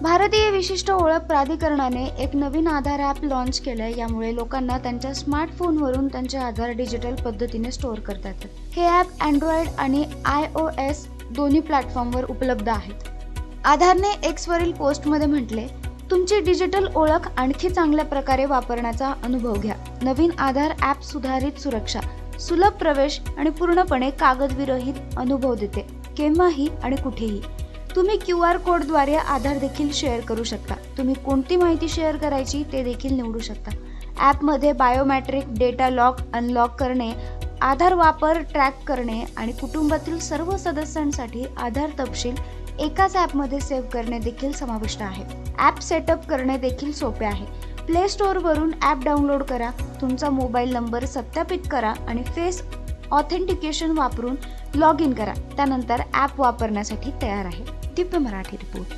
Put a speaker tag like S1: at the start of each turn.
S1: भारतीय विशिष्ट ओळख प्राधिकरणाने एक नवीन आधार ॲप लॉन्च केलंय. यामुळे लोकांना त्यांच्या स्मार्टफोनवरून त्यांचे आधार डिजिटल पद्धतीने स्टोअर करता येतात. हे ॲप अँड्रॉइड आणि iOS दोन्ही प्लॅटफॉर्मवर उपलब्ध आहेत. आधारने एक्सवरील पोस्टमध्ये म्हटले, तुमची डिजिटल ओळख आणखी चांगल्या प्रकारे वापरण्याचा अनुभव घ्या. नवीन आधार ॲप सुधारित सुरक्षा, सुलभ प्रवेश आणि पूर्णपणे कागदविरहित अनुभव देते, केव्हाही आणि कुठेही. तुम्ही QR कोडद्वारे आधार देखील शेअर करू शकता. तुम्ही कोणती माहिती शेअर करायची ते देखील निवडू शकता. ॲपमध्ये बायोमॅट्रिक डेटा लॉक अनलॉक करणे, आधार वापर ट्रॅक करणे आणि कुटुंबातील सर्व सदस्यांसाठी आधार तपशील एकाच ॲपमध्ये सेव्ह करणे देखील समाविष्ट आहे. ॲप सेटअप करणे देखील सोपे आहे. प्ले स्टोअरवरून ॲप डाउनलोड करा, तुमचा मोबाईल नंबर सत्यापित करा आणि फेस ऑथेंटिकेशन वापरून लॉग इन करा. त्यानंतर ॲप वापरण्यासाठी तयार आहे. दिव्य मराठी रिपोर्ट.